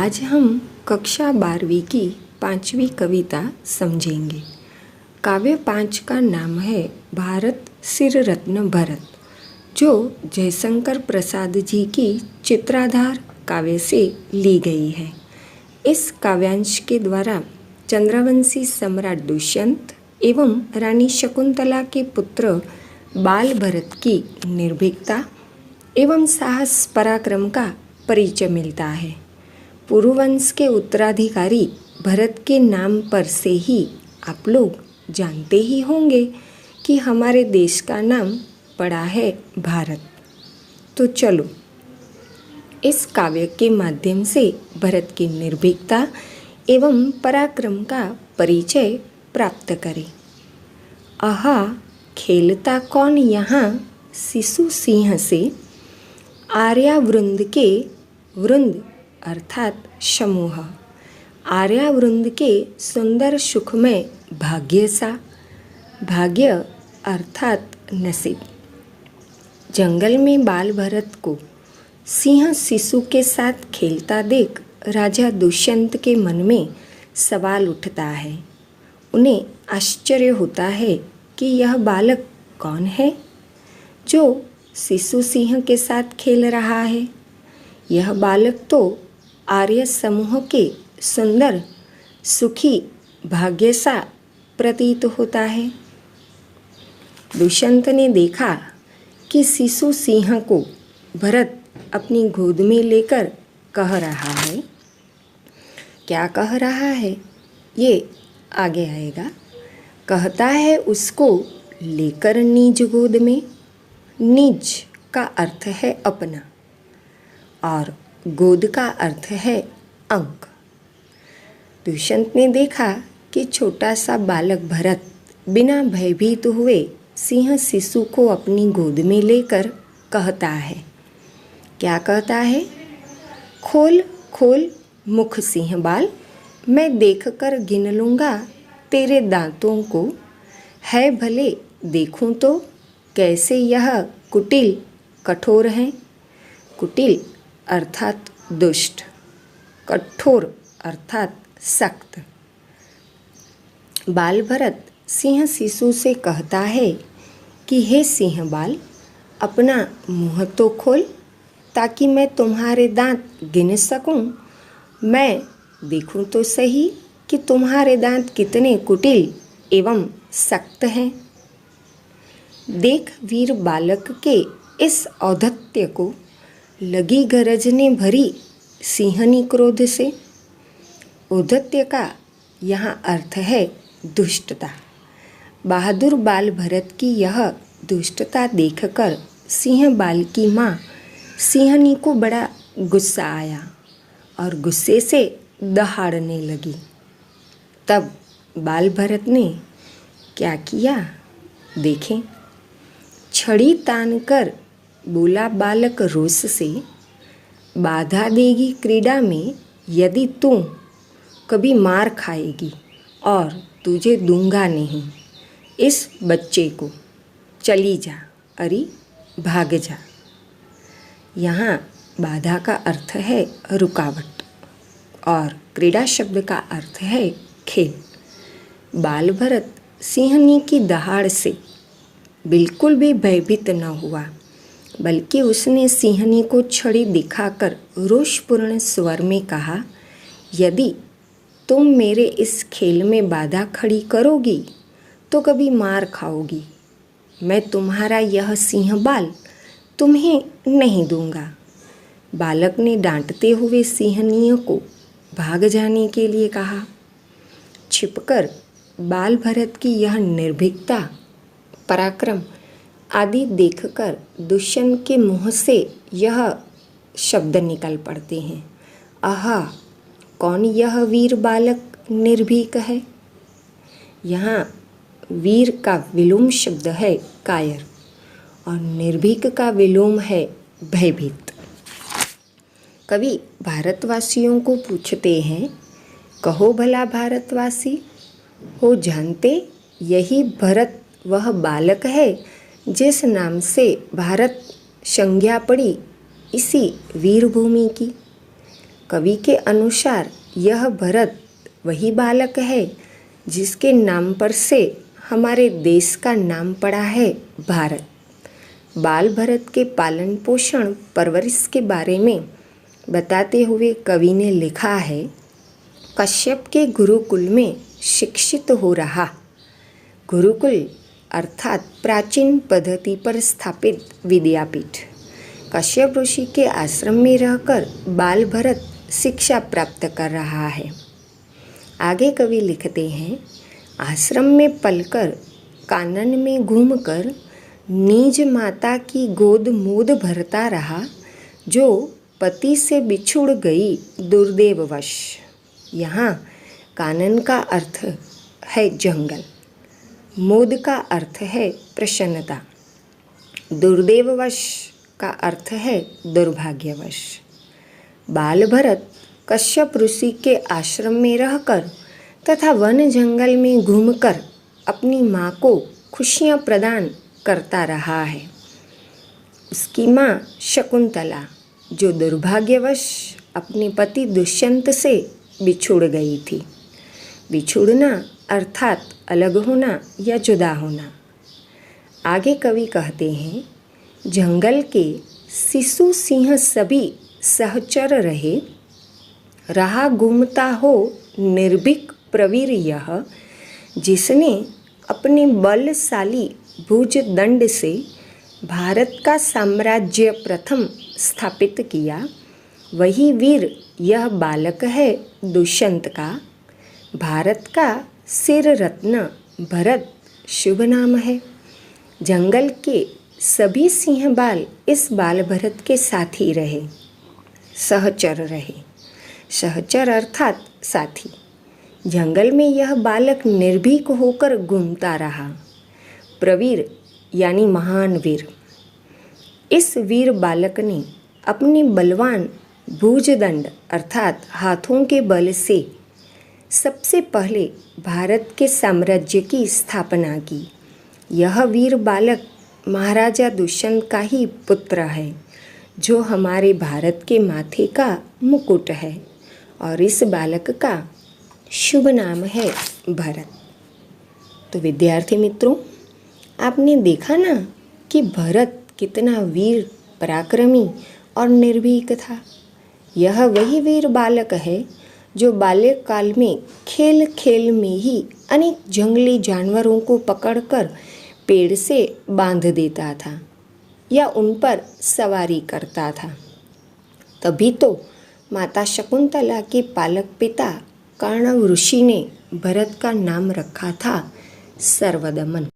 आज हम कक्षा 12वीं की 5वीं कविता समझेंगे। काव्य 5 का नाम है भारत सिर रत्न भरत, जो जयशंकर प्रसाद जी की चित्राधार काव्य से ली गई है। इस काव्यांश के द्वारा चंद्रवंशी सम्राट दुष्यंत एवं रानी शकुंतला के पुत्र बाल भरत की निर्भीकता एवं साहस पराक्रम का परिचय मिलता है। पुरुवंश के उत्तराधिकारी भरत के नाम पर से ही आप लोग जानते ही होंगे कि हमारे देश का नाम पड़ा है भारत। तो चलो इस काव्य के माध्यम से भरत की निर्भीकता एवं पराक्रम का परिचय प्राप्त करें। आहा खेलता कौन यहाँ शिशु सिंह से, आर्यावृंद के वृंद अर्थात समूह, आर्यावृंद के सुंदर सुख में भाग्य सा, भाग्य अर्थात नसीब। जंगल में बाल भरत को सिंह शिशु के साथ खेलता देख राजा दुष्यंत के मन में सवाल उठता है। उन्हें आश्चर्य होता है कि यह बालक कौन है जो शिशु सिंह के साथ खेल रहा है। यह बालक तो आर्य समूह के सुंदर सुखी भाग्य सा प्रतीत होता है। दुष्यंत ने देखा कि शिशु सिंह को भरत अपनी गोद में लेकर कह रहा है। क्या कह रहा है ये आगे आएगा। कहता है उसको लेकर निज गोद में। निज का अर्थ है अपना और गोद का अर्थ है अंक। दुष्यंत ने देखा कि छोटा सा बालक भरत बिना भयभीत हुए सिंह शिशु को अपनी गोद में लेकर कहता है। क्या कहता है? खोल खोल मुख सिंह बाल, मैं देखकर गिन लूँगा तेरे दांतों को। है भले देखूं तो कैसे यह कुटिल कठोर हैं। कुटिल अर्थात दुष्ट, कठोर अर्थात सख्त। बाल भरत सिंह शिशु से कहता है कि हे सिंह बाल, अपना मुंह तो खोल ताकि मैं तुम्हारे दांत गिन सकूं। मैं देखूं तो सही कि तुम्हारे दांत कितने कुटिल एवं सख्त हैं। देख वीर बालक के इस औद्धत्य को लगी गरज ने भरी सिंहनी क्रोध से। औद्धत्य का यहाँ अर्थ है दुष्टता। बहादुर बाल भरत की यह दुष्टता देखकर सिंह बाल की माँ सिंहनी को बड़ा गुस्सा आया और गुस्से से दहाड़ने लगी। तब बाल भरत ने क्या किया देखें। छड़ी तान कर बोला बालक रोष से, बाधा देगी क्रीड़ा में यदि तू कभी मार खाएगी और तुझे दूंगा नहीं इस बच्चे को। चली जा, अरे भाग जा। यहाँ बाधा का अर्थ है रुकावट और क्रीड़ा शब्द का अर्थ है खेल। बाल भरत सिंहनी की दहाड़ से बिल्कुल भी भयभीत न हुआ, बल्कि उसने सिंहनी को छड़ी दिखाकर रोषपूर्ण स्वर में कहा, यदि तुम मेरे इस खेल में बाधा खड़ी करोगी तो कभी मार खाओगी। मैं तुम्हारा यह सिंह बाल तुम्हें नहीं दूंगा। बालक ने डांटते हुए सिंहनी को भाग जाने के लिए कहा। छिपकर बाल भरत की यह निर्भीकता पराक्रम आदि देखकर दुष्यंत के मुँह से यह शब्द निकल पड़ते हैं। आहा कौन यह वीर बालक निर्भीक है। यहाँ वीर का विलोम शब्द है कायर और निर्भीक का विलोम है भयभीत। कवि भारतवासियों को पूछते हैं, कहो भला भारतवासी, हो जानते यही भरत वह बालक है जिस नाम से भारत संज्ञा पड़ी इसी वीरभूमि की। कवि के अनुसार यह भरत वही बालक है जिसके नाम पर से हमारे देश का नाम पड़ा है भारत। बाल भरत के पालन पोषण परवरिश के बारे में बताते हुए कवि ने लिखा है, कश्यप के गुरुकुल में शिक्षित हो रहा। गुरुकुल अर्थात प्राचीन पद्धति पर स्थापित विद्यापीठ। कश्यप ऋषि के आश्रम में रहकर बाल भरत शिक्षा प्राप्त कर रहा है। आगे कवि लिखते हैं, आश्रम में पलकर कानन में घूमकर निज माता की गोद मूद भरता रहा, जो पति से बिछुड़ गई दुर्दैववश। यहाँ कानन का अर्थ है जंगल, मूद का अर्थ है प्रसन्नता, दुर्दैववश का अर्थ है दुर्भाग्यवश। बाल भरत कश्यप ऋषि के आश्रम में रहकर तथा वन जंगल में घूमकर अपनी माँ को खुशियाँ प्रदान करता रहा है। उसकी माँ शकुंतला, जो दुर्भाग्यवश अपने पति दुष्यंत से बिछुड़ गई थी। बिछुड़ना अर्थात अलग होना या जुदा होना। आगे कवि कहते हैं, जंगल के शिशु सिंह सभी सहचर रहा घूमता हो निर्भीक प्रवीर यह, जिसने अपने बलशाली भुज दंड से भारत का साम्राज्य प्रथम स्थापित किया, वही वीर यह बालक है दुष्यंत का। भारत का सिर रत्न भरत शुभ नाम है। जंगल के सभी सिंह बाल इस बाल भरत के साथ ही रहे, सहचर रहे। सहचर अर्थात साथी। जंगल में यह बालक निर्भीक होकर घूमता रहा। प्रवीर यानी महान वीर। इस वीर बालक ने अपनी बलवान भुजदंड अर्थात हाथों के बल से सबसे पहले भारत के साम्राज्य की स्थापना की। यह वीर बालक महाराजा दुष्यंत का ही पुत्र है, जो हमारे भारत के माथे का मुकुट है, और इस बालक का शुभ नाम है भरत। तो विद्यार्थी मित्रों, आपने देखा ना कि भरत कितना वीर पराक्रमी और निर्भीक था। यह वही वीर बालक है जो बाल्यकाल में खेल खेल में ही अनेक जंगली जानवरों को पकड़कर पेड़ से बांध देता था या उन पर सवारी करता था। तभी तो माता शकुंतला के पालक पिता कर्णव ऋषि ने भरत का नाम रखा था सर्वदमन।